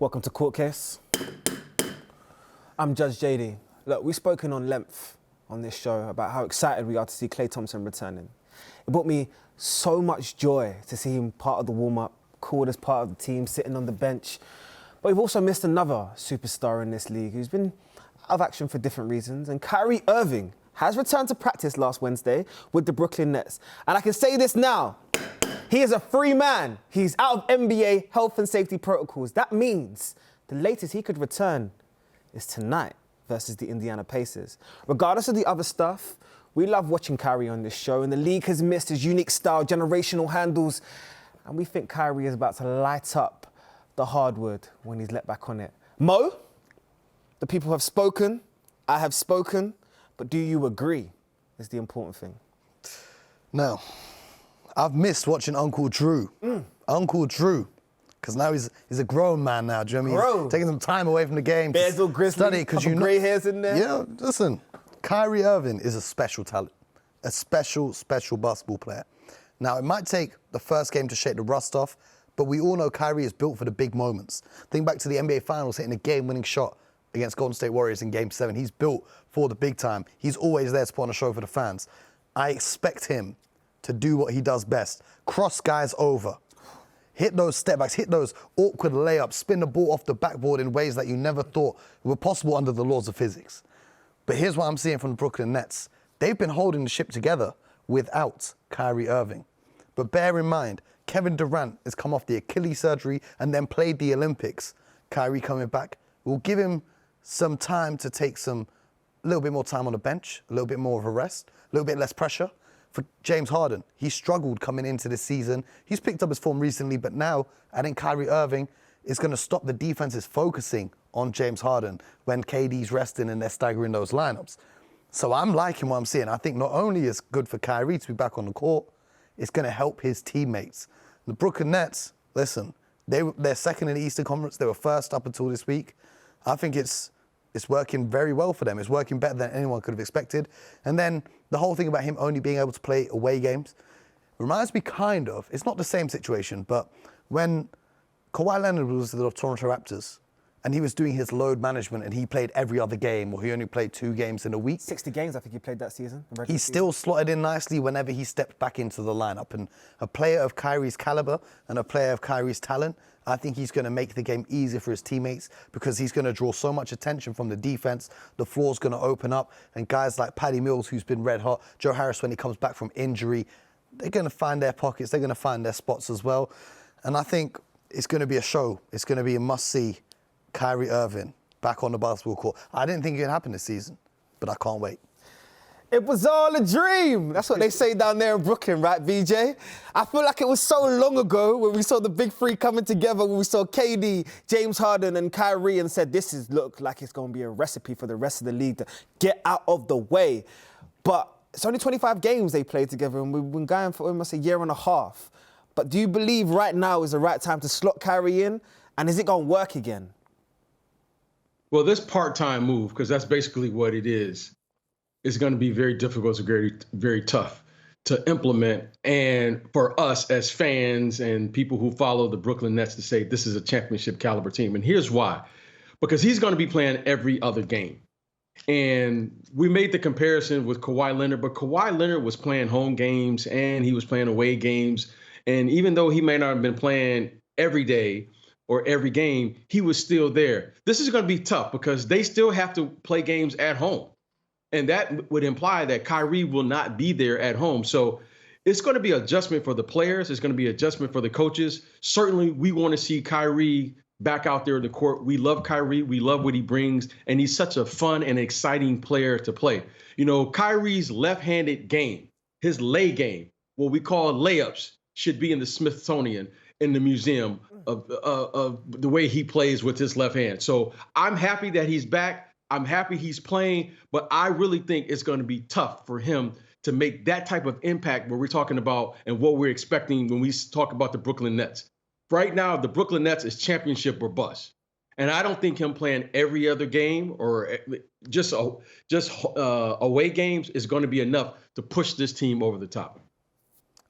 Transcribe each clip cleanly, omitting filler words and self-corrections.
Welcome to Court Case. I'm Judge Jaydee. Look, we've spoken on length on this show about how excited we are to see Klay Thompson returning. It brought me so much joy to see him part of the warm-up, called as part of the team, sitting on the bench. But we've also missed another superstar in this league who's been out of action for different reasons. And Kyrie Irving has returned to practice last Wednesday with the Brooklyn Nets. And I can say this now. He is a free man. He's out of NBA health and safety protocols. That means the latest he could return is tonight versus the Indiana Pacers. Regardless of the other stuff, we love watching Kyrie on this show, and the league has missed his unique style, generational handles, and we think Kyrie is about to light up the hardwood when he's let back on it. Mo, the people have spoken, I have spoken, but do you agree is the important thing? No. I've missed watching Uncle Drew. Uncle Drew. Because now he's a grown man now, do you know what I mean? He's taking some time away from the game. Bears or Grizzly, study, because you know, grey hairs in there. Yeah, listen, Kyrie Irving is a special talent. A special basketball player. Now, it might take the first game to shake the rust off, but we all know Kyrie is built for the big moments. Think back to the NBA Finals, hitting a game-winning shot against Golden State Warriors in Game 7. He's built for the big time. He's always there to put on a show for the fans. I expect him to do what he does best. Cross guys over. Hit those step backs, hit those awkward layups, spin the ball off the backboard in ways that you never thought were possible under the laws of physics. But here's what I'm seeing from the Brooklyn Nets. They've been holding the ship together without Kyrie Irving. But bear in mind, Kevin Durant has come off the Achilles surgery and then played the Olympics. Kyrie coming back will give him some time to take a little bit more time on the bench, a little bit more of a rest, a little bit less pressure. For James Harden, he struggled coming into this season. He's picked up his form recently, but now I think Kyrie Irving is going to stop the defenses focusing on James Harden when KD's resting and they're staggering those lineups. So I'm liking what I'm seeing. I think not only is it good for Kyrie to be back on the court, it's going to help his teammates. The Brooklyn Nets, listen, they're second in the Eastern Conference. They were first up until this week. I think it's working very well for them. It's working better than anyone could have expected. And then the whole thing about him only being able to play away games reminds me kind of, it's not the same situation, but when Kawhi Leonard was the Toronto Raptors and he was doing his load management and he played every other game, or he only played 2 games in a week. 60 games I think he played that season. He still slotted in nicely whenever he stepped back into the lineup. And a player of Kyrie's caliber and a player of Kyrie's talent, I think he's going to make the game easier for his teammates because he's going to draw so much attention from the defense. The floor's going to open up, and guys like Patty Mills, who's been red hot, Joe Harris when he comes back from injury, they're going to find their pockets. They're going to find their spots as well. And I think it's going to be a show. It's going to be a must-see. Kyrie Irving back on the basketball court. I didn't think it would happen this season, but I can't wait. It was all a dream. That's what they say down there in Brooklyn, right, BJ? I feel like it was so long ago when we saw the big three coming together, when we saw KD, James Harden, and Kyrie, and said, look like it's going to be a recipe for the rest of the league to get out of the way. But it's only 25 games they played together, and we've been going for almost a year and a half. But do you believe right now is the right time to slot Kyrie in? And is it going to work again? Well, this part-time move, because that's basically what it is going to be very difficult, very, very tough to implement. And for us as fans and people who follow the Brooklyn Nets to say this is a championship caliber team. And here's why. Because he's going to be playing every other game. And we made the comparison with Kawhi Leonard, but Kawhi Leonard was playing home games and he was playing away games. And even though he may not have been playing every day or every game, he was still there. This is going to be tough because they still have to play games at home. And that would imply that Kyrie will not be there at home. So it's going to be adjustment for the players. It's going to be adjustment for the coaches. Certainly, we want to see Kyrie back out there in the court. We love Kyrie. We love what he brings. And he's such a fun and exciting player to play. You know, Kyrie's left-handed game, his lay game, what we call layups, should be in the Smithsonian, in the museum of the way he plays with his left hand. So I'm happy that he's back. I'm happy he's playing, but I really think it's going to be tough for him to make that type of impact where we're talking about and what we're expecting when we talk about the Brooklyn Nets. Right now, the Brooklyn Nets is championship or bust. And I don't think him playing every other game or just away games is going to be enough to push this team over the top.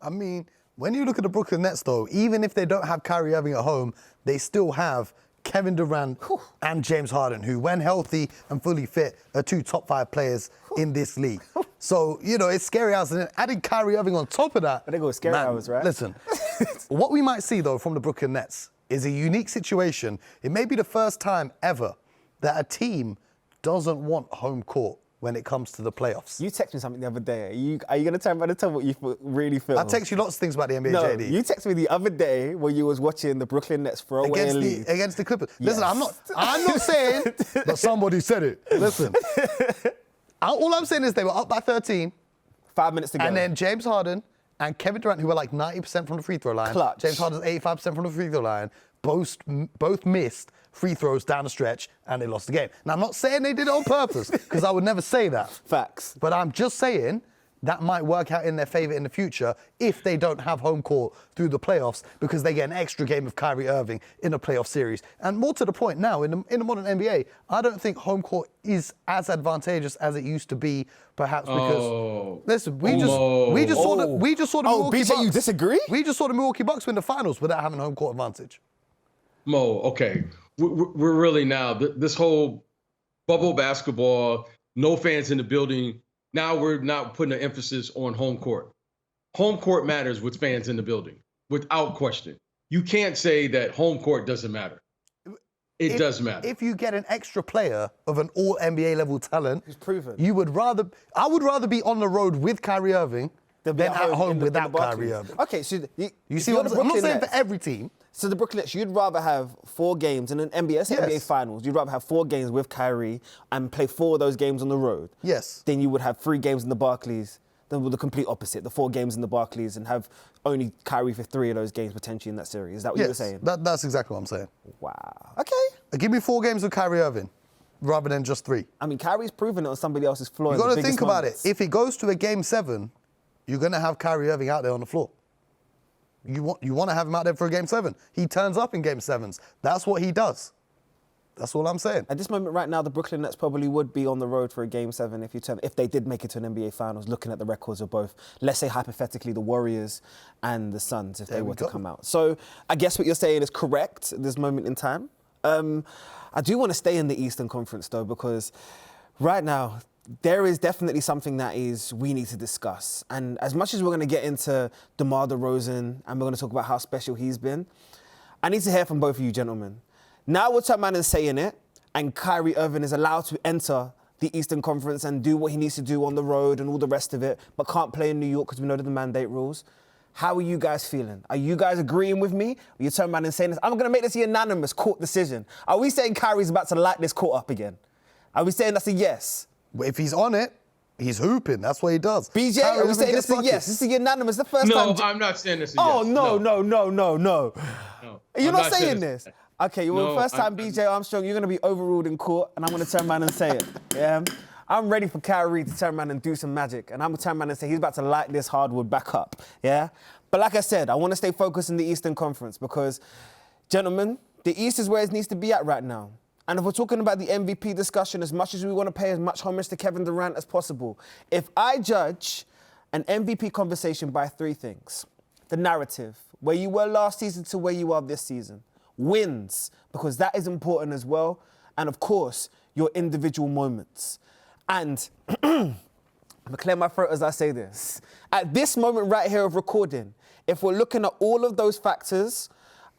I mean, when you look at the Brooklyn Nets, though, even if they don't have Kyrie Irving at home, they still have Kevin Durant and James Harden, who, when healthy and fully fit, are 2 top 5 players in this league. So, you know, it's scary hours. And then adding Kyrie Irving on top of that. I think it was scary hours, right? Listen, what we might see, though, from the Brooklyn Nets is a unique situation. It may be the first time ever that a team doesn't want home court when it comes to the playoffs. You texted me something the other day. Are you going to turn around and tell what you really feel? I text you lots of things about the NBA, no, Jaydee. you texted me the other day when you was watching the Brooklyn Nets throw away a lead. Against the Clippers. Yes. Listen, I'm not saying that somebody said it. Listen. All I'm saying is they were up by 13. 5 minutes to go. And then James Harden and Kevin Durant, who were like 90% from the free throw line. Clutch. James Harden's 85% from the free throw line. Both missed free throws down the stretch, and they lost the game. Now, I'm not saying they did it on purpose, because I would never say that. Facts. But I'm just saying that might work out in their favor in the future if they don't have home court through the playoffs, because they get an extra game of Kyrie Irving in a playoff series. And more to the point now, in the modern NBA, I don't think home court is as advantageous as it used to be, perhaps because listen, we just saw the Milwaukee BJ, Bucks. you disagree? We just saw the Milwaukee Bucks win the finals without having home court advantage. Mo, okay, we're really now this whole bubble basketball, no fans in the building. Now we're not putting an emphasis on home court. Home court matters with fans in the building, without question. You can't say that home court doesn't matter. It does matter. If you get an extra player of an all NBA level talent, who's proven, I would rather be on the road with Kyrie Irving than at home without Kyrie Irving. Okay, so you see what I'm saying? I'm not saying for every team. So the Brooklyn Nets, you'd rather have 4 games in an NBA Finals. You'd rather have 4 games with Kyrie and play 4 of those games on the road. Yes. Then you would have 3 games in the Barclays. Then with the complete opposite, the 4 games in the Barclays, and have only Kyrie for 3 of those games potentially in that series. Is that what you were saying? That's exactly what I'm saying. Wow. Okay. Give me 4 games with Kyrie Irving rather than just 3. I mean, Kyrie's proven it on somebody else's floor. You got to think about it. If it goes to a game 7, you're going to have Kyrie Irving out there on the floor. You want to have him out there for a game 7. He turns up in game 7s. That's what he does. That's all I'm saying. At this moment right now, the Brooklyn Nets probably would be on the road for a game 7 if they did make it to an NBA Finals, looking at the records of both, let's say hypothetically, the Warriors and the Suns, if they were to come out. So I guess what you're saying is correct at this moment in time. I do want to stay in the Eastern Conference, though, because right now, there is definitely something that we need to discuss. And as much as we're going to get into DeMar DeRozan and we're going to talk about how special he's been, I need to hear from both of you gentlemen. Now we're turning around and saying it, and Kyrie Irving is allowed to enter the Eastern Conference and do what he needs to do on the road and all the rest of it, but can't play in New York because we know the mandate rules. How are you guys feeling? Are you guys agreeing with me? Or you turn around and saying this? I'm going to make this a unanimous court decision. Are we saying Kyrie's about to light this court up again? Are we saying that's a yes? If he's on it, he's hooping. That's what he does. BJ, are we saying this a yes? This is unanimous. The first time. No, I'm not saying this a yes. Oh, no. You're not saying this. Okay, well, No, first time BJ Armstrong, you're going to be overruled in court, and I'm going to turn around and say it. Yeah? I'm ready for Kyrie to turn around and do some magic, and I'm going to turn around and say he's about to light this hardwood back up. Yeah? But like I said, I want to stay focused in the Eastern Conference because, gentlemen, the East is where it needs to be at right now. And if we're talking about the MVP discussion, as much as we want to pay as much homage to Kevin Durant as possible, if I judge an MVP conversation by 3 things, the narrative, where you were last season to where you are this season, wins, because that is important as well, and of course, your individual moments. And I'm going to clear my throat as I say this. At this moment right here of recording, if we're looking at all of those factors,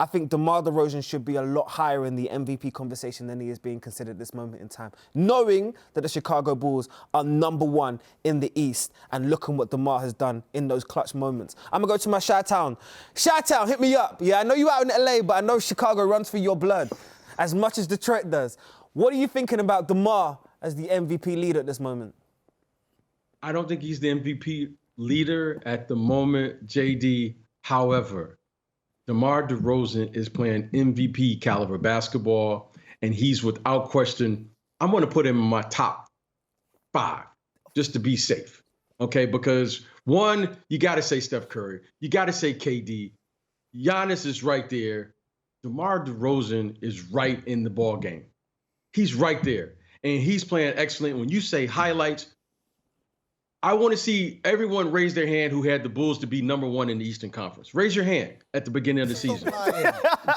I think DeMar DeRozan should be a lot higher in the MVP conversation than he is being considered at this moment in time. Knowing that the Chicago Bulls are #1 in the East and looking what DeMar has done in those clutch moments. I'm going to go to my Chi-Town. Chi-Town, hit me up. Yeah, I know you're out in LA, but I know Chicago runs through your blood as much as Detroit does. What are you thinking about DeMar as the MVP leader at this moment? I don't think he's the MVP leader at the moment, Jaydee. However, DeMar DeRozan is playing MVP caliber basketball, and he's without question, I'm going to put him in my top 5 just to be safe, okay? Because one, you got to say Steph Curry. You got to say KD. Giannis is right there. DeMar DeRozan is right in the ball game. He's right there, and he's playing excellent. When you say highlights, I want to see everyone raise their hand who had the Bulls to be number 1 in the Eastern Conference. Raise your hand at the beginning of the season.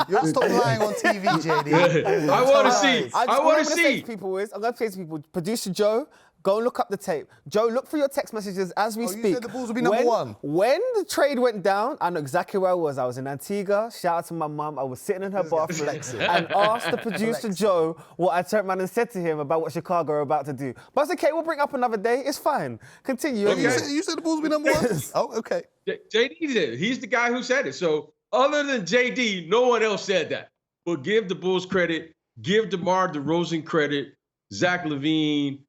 You'll stop lying on TV, Jaydee. I want to see. I want to see. I'm going to say to people, producer Joe, go and look up the tape. Joe, look for your text messages as we speak. You said the Bulls would be number 1. When the trade went down, I know exactly where I was. I was in Antigua. Shout out to my mum. I was sitting in her bathroom and asked the producer Joe what I turned around and said to him about what Chicago are about to do. But it's okay. We'll bring it up another day. It's fine. Continue. Okay. You said the Bulls would be number 1? Oh, okay. Jaydee did. He's the guy who said it. So other than Jaydee, no one else said that. But give the Bulls credit. Give DeMar DeRozan credit. Zach LaVine.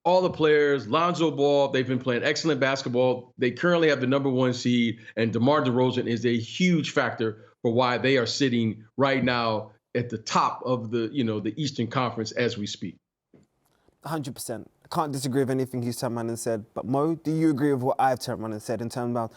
All the players, Lonzo Ball, they've been playing excellent basketball. They currently have the number 1 seed, and DeMar DeRozan is a huge factor for why they are sitting right now at the top of the Eastern Conference as we speak. 100%. I can't disagree with anything he's turned around and said. But Mo, do you agree with what I've turned around and said in terms of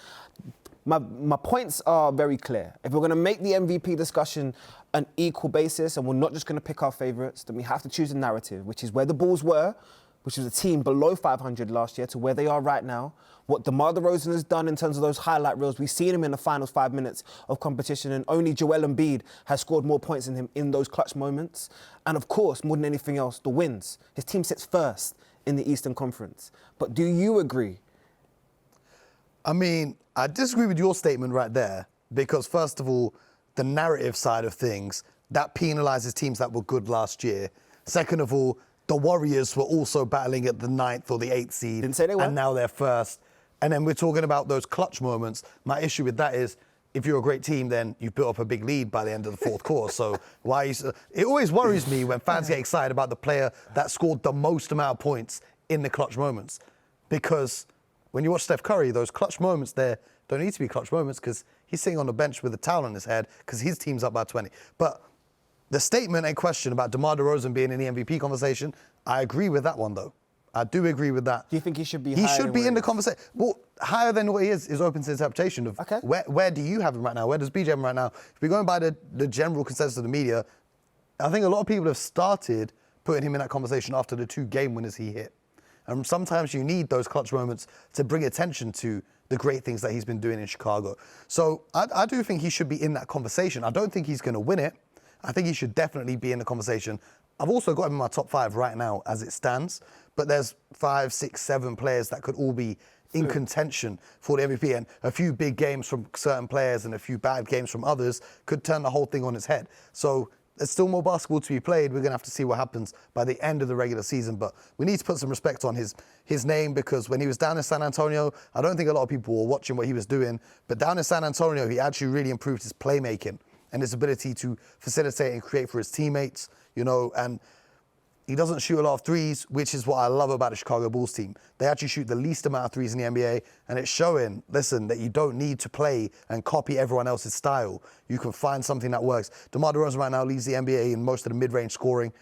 my points are very clear. If we're going to make the MVP discussion an equal basis and we're not just going to pick our favourites, then we have to choose a narrative, which is where the Bulls were, which was a team below 500 last year, to where they are right now. What DeMar DeRozan has done in terms of those highlight reels, we've seen him in the final 5 minutes of competition, and only Joel Embiid has scored more points than him in those clutch moments. And of course, more than anything else, the wins. His team sits first in the Eastern Conference. But do you agree? I mean, I disagree with your statement right there, because first of all, the narrative side of things, that penalises teams that were good last year. Second of all, the Warriors were also battling at the 9th or the 8th seed. Didn't say they were. And now they're first. And then we're talking about those clutch moments. My issue with that is, if you're a great team, then you've built up a big lead by the end of the 4th quarter. So it always worries me when fans get excited about the player that scored the most amount of points in the clutch moments. Because when you watch Steph Curry, those clutch moments there don't need to be clutch moments, because he's sitting on the bench with a towel on his head because his team's up by 20. But the statement and question about DeMar DeRozan being in the MVP conversation, I agree with that one, though. I do agree with that. Do you think he should be higher? He should be in the conversation. Well, higher than what he is open to interpretation of where do you have him right now? Where does BJ have him right now? If we're going by the general consensus of the media, I think a lot of people have started putting him in that conversation after the 2 game winners he hit. And sometimes you need those clutch moments to bring attention to the great things that he's been doing in Chicago. So I do think he should be in that conversation. I don't think he's going to win it. I think he should definitely be in the conversation. I've also got him in my top 5 right now as it stands, but there's 5, 6, 7 players that could all be in contention for the MVP, and a few big games from certain players and a few bad games from others could turn the whole thing on its head. So there's still more basketball to be played. We're going to have to see what happens by the end of the regular season, but we need to put some respect on his name, because when he was down in San Antonio, I don't think a lot of people were watching what he was doing, but down in San Antonio, he actually really improved his playmaking and his ability to facilitate and create for his teammates, and he doesn't shoot a lot of threes, which is what I love about the Chicago Bulls team. They actually shoot the least amount of threes in the NBA, and it's showing, listen, that you don't need to play and copy everyone else's style. You can find something that works. DeMar DeRozan right now leads the NBA in most of the mid-range scoring,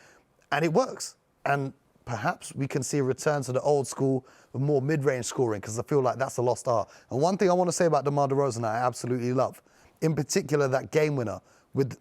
and it works. And perhaps we can see a return to the old school of more mid-range scoring, because I feel like that's a lost art. And one thing I want to say about DeMar DeRozan I absolutely love, in particular that game winner,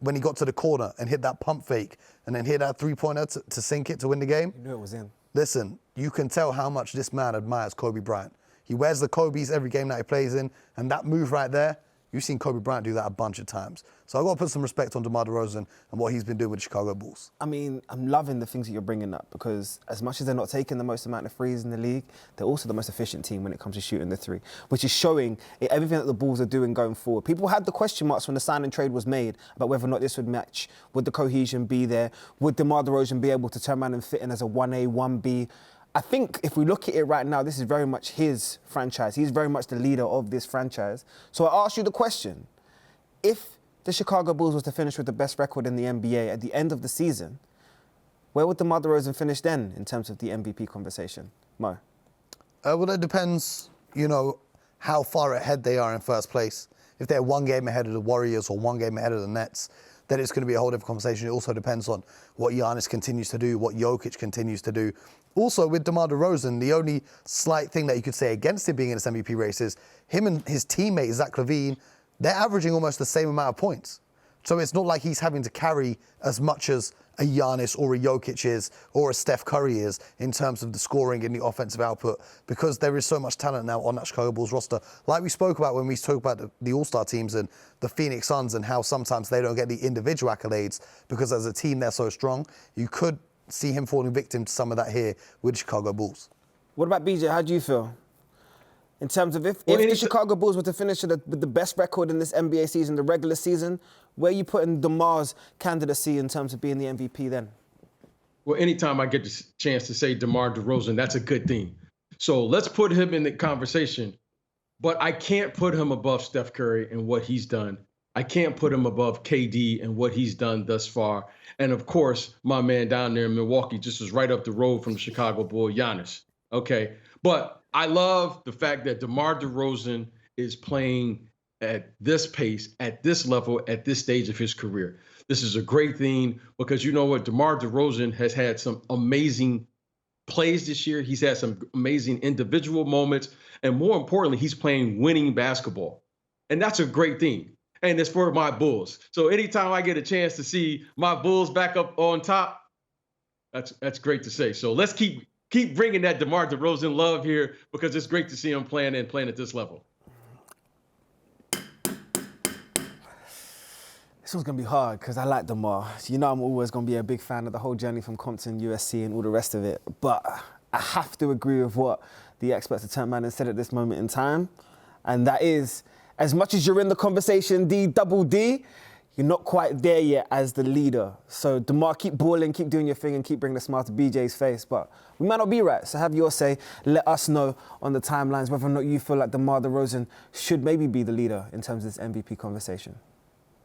when he got to the corner and hit that pump fake and then hit that three-pointer to sink it to win the game. You knew it was in. Listen, you can tell how much this man admires Kobe Bryant. He wears the Kobe's every game that he plays in, and that move right there, you've seen Kobe Bryant do that a bunch of times. So I've got to put some respect on DeMar DeRozan and what he's been doing with the Chicago Bulls. I mean, I'm loving the things that you're bringing up, because as much as they're not taking the most amount of threes in the league, they're also the most efficient team when it comes to shooting the three, which is showing everything that the Bulls are doing going forward. People had the question marks when the sign and trade was made about whether or not this would match. Would the cohesion be there? Would DeMar DeRozan be able to turn around and fit in as a 1A, 1B? I think if we look at it right now, this is very much his franchise. He's very much the leader of this franchise. So I ask you the question, if the Chicago Bulls was to finish with the best record in the NBA at the end of the season, where would DeMar DeRozan finish then in terms of the MVP conversation? Mo? Well, it depends, how far ahead they are in first place. If they're 1 game ahead of the Warriors or 1 game ahead of the Nets, then it's going to be a whole different conversation. It also depends on what Giannis continues to do, what Jokic continues to do. Also, with DeMar DeRozan, the only slight thing that you could say against him being in this MVP race is him and his teammate, Zach LaVine, they're averaging almost the same amount of points. So it's not like he's having to carry as much as a Giannis or a Jokic is or a Steph Curry is in terms of the scoring and the offensive output, because there is so much talent now on that Chicago Bulls roster. Like we spoke about when we spoke about the All-Star teams and the Phoenix Suns and how sometimes they don't get the individual accolades because as a team they're so strong. You could see him falling victim to some of that here with the Chicago Bulls. What about BJ? How do you feel? In terms of if the Chicago Bulls were to finish with the best record in this NBA season, the regular season, where are you putting DeMar's candidacy in terms of being the MVP then? Well, anytime I get the chance to say DeMar DeRozan, that's a good thing. So let's put him in the conversation. But I can't put him above Steph Curry and what he's done. I can't put him above KD and what he's done thus far. And of course, my man down there in Milwaukee just was right up the road from Chicago Bull, Giannis. Okay. But I love the fact that DeMar DeRozan is playing at this pace, at this level, at this stage of his career. This is a great thing because you know what? DeMar DeRozan has had some amazing plays this year. He's had some amazing individual moments. And more importantly, he's playing winning basketball. And that's a great thing. And it's for my Bulls. So anytime I get a chance to see my Bulls back up on top, that's great to say. So let's keep bringing that DeMar DeRozan love here because it's great to see him playing at this level. This one's going to be hard because I like DeMar. You know I'm always going to be a big fan of the whole journey from Compton, USC, and all the rest of it. But I have to agree with what the experts at Turn Man has said at this moment in time. And that is, as much as you're in the conversation, D, you're not quite there yet as the leader. So DeMar, keep balling, keep doing your thing, and keep bringing the smile to BJ's face. But we might not be right. So have your say. Let us know on the timelines whether or not you feel like DeMar DeRozan should maybe be the leader in terms of this MVP conversation.